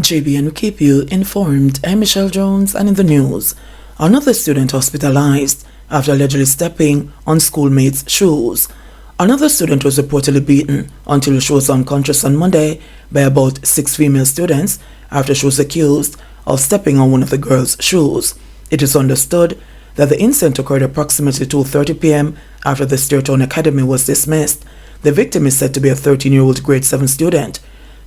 JBNN will keep you informed. I'm Michelle Jones, and in the news, another student hospitalized after allegedly stepping on schoolmates' shoes. Another student was reportedly beaten until she was unconscious on Monday by about 6 female students after she was accused of stepping on one of the girls' shoes. It is understood that the incident occurred approximately 2:30 p.m. after the Steertown Academy was dismissed. The victim is said to be a 13-year-old grade 7 student.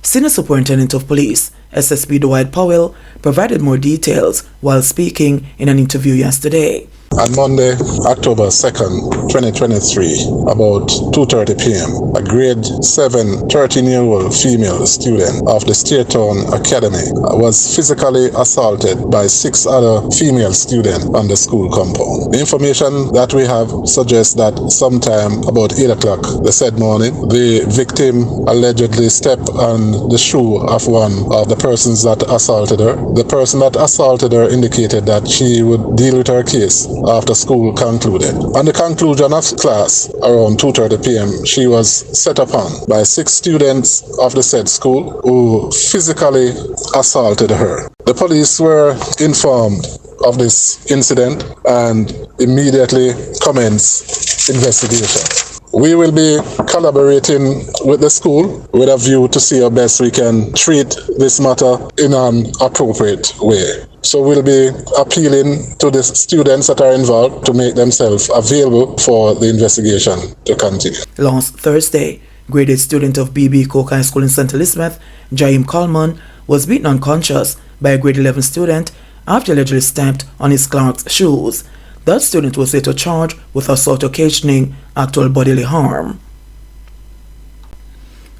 Senior Superintendent of Police, SSP Dwight Powell, provided more details while speaking in an interview yesterday. On Monday, October 2nd, 2023, about 2:30 p.m., a grade 7 13-year-old female student of the Steertown Academy was physically assaulted by 6 other female students on the school compound. The information that we have suggests that sometime about 8 o'clock the said morning, the victim allegedly stepped on the shoe of one of the persons that assaulted her. The person that assaulted her indicated that she would deal with her case after school concluded. On the conclusion of class, around 2:30 p.m., she was set upon by 6 students of the said school who physically assaulted her. The police were informed of this incident and immediately commenced investigation. We will be collaborating with the school with a view to see how best we can treat this matter in an appropriate way. So we'll be appealing to the students that are involved to make themselves available for the investigation to continue. Last Thursday, grade 8 student of BB Coke High School in St. Elizabeth, Jaim Coleman, was beaten unconscious by a grade 11 student after allegedly stepped on his Clark's shoes. That student was later charged with assault occasioning actual bodily harm.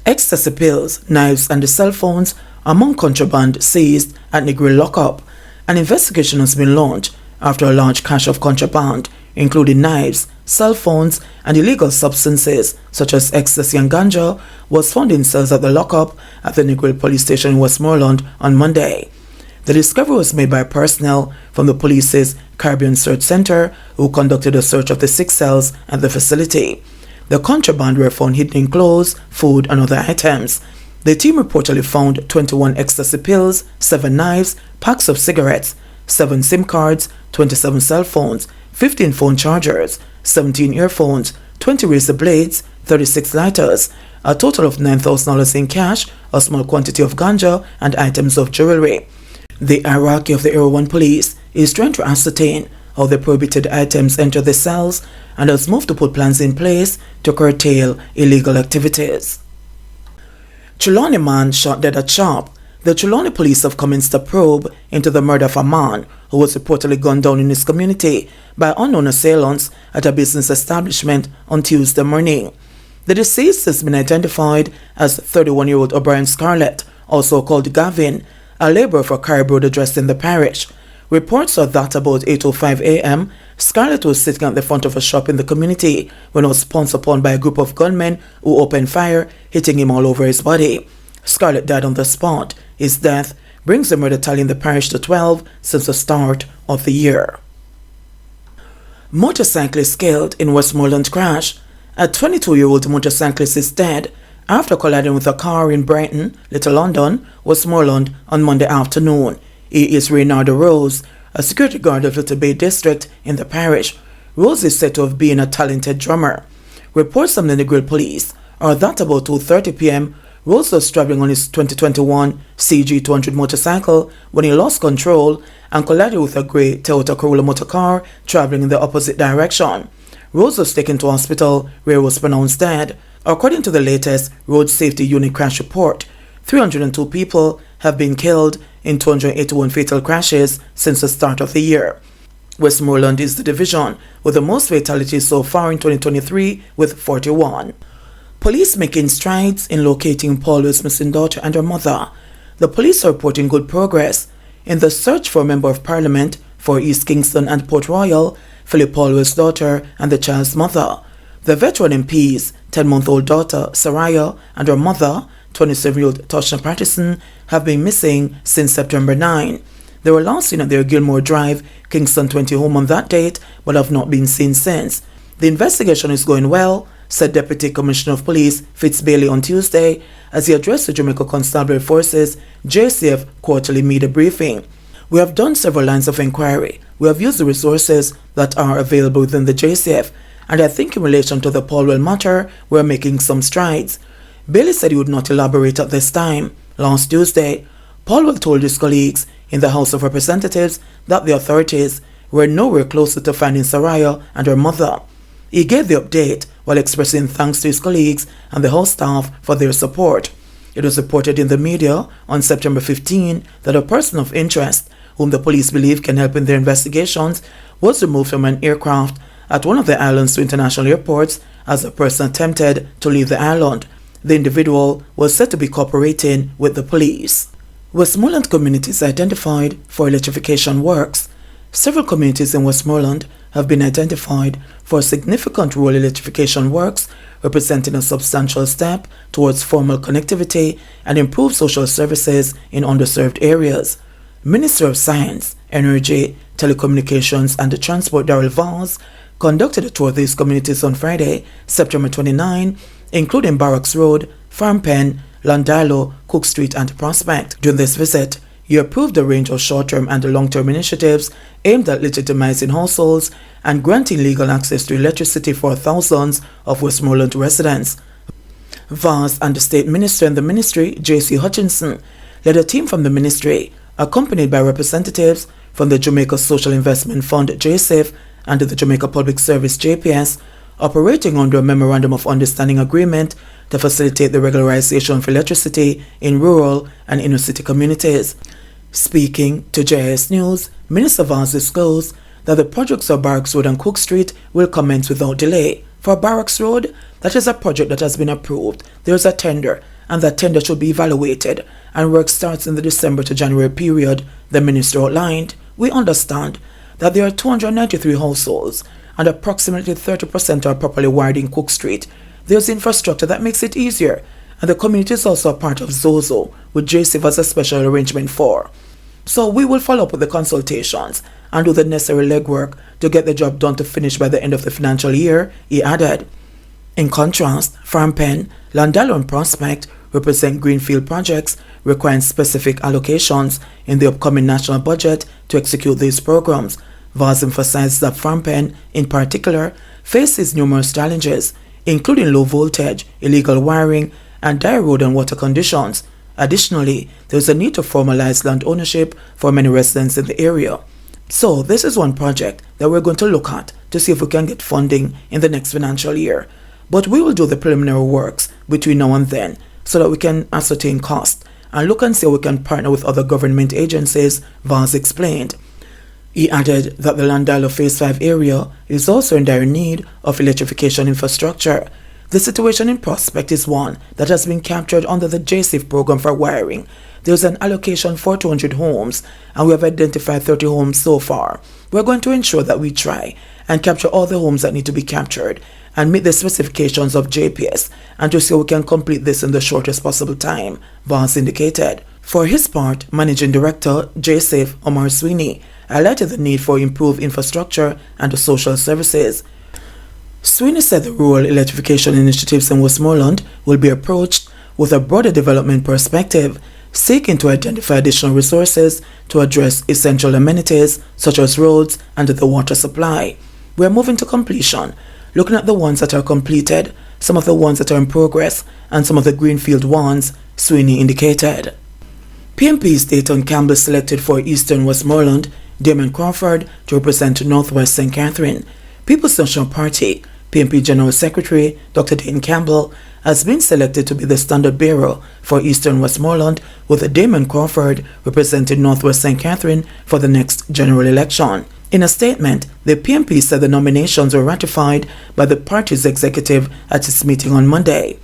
Ecstasy pills, knives, and the cell phones among contraband seized at Negril lockup. An investigation has been launched after a large cache of contraband, including knives, cell phones, and illegal substances such as ecstasy and ganja, was found in cells at the lockup at the Negril police station in Westmoreland on Monday. The discovery was made by personnel from the police's Caribbean Search Center who conducted a search of the 6 cells at the facility. The contraband were found hidden in clothes, food, and other items. The team reportedly found 21 ecstasy pills, 7 knives, packs of cigarettes, 7 SIM cards, 27 cell phones, 15 phone chargers, 17 earphones, 20 razor blades, 36 lighters, a total of $9,000 in cash, a small quantity of ganja, and items of jewelry. The hierarchy of the Area 1 police is trying to ascertain how the prohibited items enter the cells and has moved to put plans in place to curtail illegal activities. Trelawney man shot dead at shop. The Trelawney police have commenced a probe into the murder of a man who was reportedly gunned down in his community by unknown assailants at a business establishment on Tuesday morning. The deceased has been identified as 31-year-old O'Brien Scarlett, also called Gavin, a laborer for Carib Road address in the parish. Reports are that about 8:05 a.m., Scarlett was sitting at the front of a shop in the community when he was pounced upon by a group of gunmen who opened fire, hitting him all over his body. Scarlett died on the spot. His death brings the murder tally in the parish to 12 since the start of the year. Motorcyclist killed in Westmoreland crash. A 22-year-old motorcyclist is dead after colliding with a car in Brighton, Little London, Westmoreland on Monday afternoon. He is Reynaldo Rose, a security guard of Little Bay District in the parish. Rose is said to have been a talented drummer. Reports from the Negril police are that about 2:30 p.m., Rose was traveling on his 2021 CG200 motorcycle when he lost control and collided with a grey Toyota Corolla motor car traveling in the opposite direction. Rose was taken to hospital where he was pronounced dead. According to the latest Road Safety Unit crash report, 302 people have been killed in 281 fatal crashes since the start of the year. Westmoreland is the division with the most fatalities so far in 2023 with 41. Police making strides in locating Paul's missing daughter and her mother. The police are reporting good progress in the search for a Member of Parliament for East Kingston and Port Royal, Philip Paul's daughter and the child's mother. The veteran MP's 10-month-old daughter, Saraya, and her mother, 27-year-old Toshna Pattison, have been missing since September 9. They were last seen at their Gilmore Drive, Kingston 20 home on that date, but have not been seen since. The investigation is going well, said Deputy Commissioner of Police Fitz Bailey on Tuesday as he addressed the Jamaica Constabulary Forces JCF quarterly media briefing. "We have done several lines of inquiry. We have used the resources that are available within the JCF, and I think in relation to the Paulwell matter, we are making some strides." Bailey said he would not elaborate at this time. Last Tuesday, Paulwell told his colleagues in the House of Representatives that the authorities were nowhere closer to finding Saraya and her mother. He gave the update while expressing thanks to his colleagues and the House staff for their support. It was reported in the media on September 15 that a person of interest, whom the police believe can help in their investigations, was removed from an aircraft at one of the island's two international airports as the person attempted to leave the island. The individual was said to be cooperating with the police. Westmoreland communities identified for electrification works. Several communities in Westmoreland have been identified for significant rural electrification works, representing a substantial step towards formal connectivity and improved social services in underserved areas. Minister of Science, Energy, Telecommunications and Transport Darrell Vaz conducted a tour of these communities on Friday, September 29, including Barracks Road, Farm Pen, Landilo, Cook Street and Prospect. During this visit, he approved a range of short-term and long-term initiatives aimed at legitimizing households and granting legal access to electricity for thousands of Westmoreland residents. Vaz and the State Minister in the Ministry, J.C. Hutchinson, led a team from the Ministry, accompanied by representatives from the Jamaica Social Investment Fund, JSIF, and the Jamaica Public Service, JPS, operating under a Memorandum of Understanding agreement to facilitate the regularization of electricity in rural and inner-city communities. Speaking to JIS News, Minister Vaz disclosed that the projects of Barracks Road and Cook Street will commence without delay. For Barracks Road, that is a project that has been approved. There is a tender, and that tender should be evaluated, and work starts in the December to January period, the Minister outlined. "We understand that there are 293 households, and approximately 30% are properly wired in Cook Street. There's infrastructure that makes it easier, and the community is also a part of ZOZO, with JSIF as a special arrangement for. So we will follow up with the consultations and do the necessary legwork to get the job done to finish by the end of the financial year," he added. In contrast, Farm Pen, Landalo and Prospect represent greenfield projects requiring specific allocations in the upcoming national budget to execute these programs. Vaz emphasized that Farm Pen, in particular, faces numerous challenges, including low voltage, illegal wiring, and dire road and water conditions. Additionally, there is a need to formalize land ownership for many residents in the area. So this is one project that we're going to look at to see if we can get funding in the next financial year. But we will do the preliminary works between now and then so that we can ascertain cost and look and see how we can partner with other government agencies, Vaz explained. He added that the Landalo Phase 5 area is also in dire need of electrification infrastructure. The situation in Prospect is one that has been captured under the JSIF program for wiring. There is an allocation for 200 homes, and we have identified 30 homes so far. We're going to ensure that we try and capture all the homes that need to be captured and meet the specifications of JPS, and to see how we can complete this in the shortest possible time, Vaz indicated. For his part, Managing Director, JSIF, Omar Sweeney, highlighted the need for improved infrastructure and social services. Sweeney said the rural electrification initiatives in Westmoreland will be approached with a broader development perspective, seeking to identify additional resources to address essential amenities such as roads and the water supply. We are moving to completion, looking at the ones that are completed, some of the ones that are in progress, and some of the greenfield ones, Sweeney indicated. PMP's Dayton Campbell selected for Eastern Westmoreland Damon Crawford to represent Northwest St. Catherine. People's National Party PMP General Secretary Dr. Dayton Campbell has been selected to be the standard bearer for Eastern Westmoreland, with Damon Crawford representing Northwest St. Catherine for the next general election. In a statement, the PMP said the nominations were ratified by the party's executive at its meeting on Monday.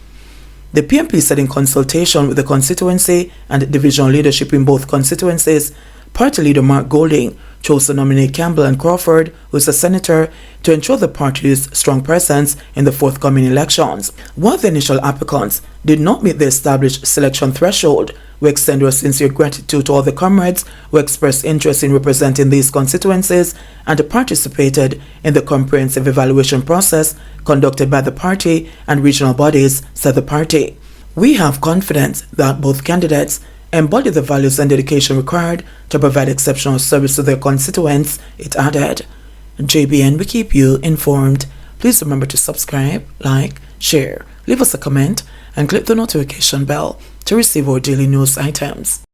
The PMP said in consultation with the constituency and divisional leadership in both constituencies, Party leader Mark Golding chose to nominate Campbell and Crawford, who is a senator, to ensure the party's strong presence in the forthcoming elections. While the initial applicants did not meet the established selection threshold, we extend our sincere gratitude to all the comrades who expressed interest in representing these constituencies and participated in the comprehensive evaluation process conducted by the party and regional bodies, said the party. We have confidence that both candidates embody the values and dedication required to provide exceptional service to their constituents, it added. JBN, we keep you informed. Please remember to subscribe, like, share, leave us a comment, and click the notification bell to receive our daily news items.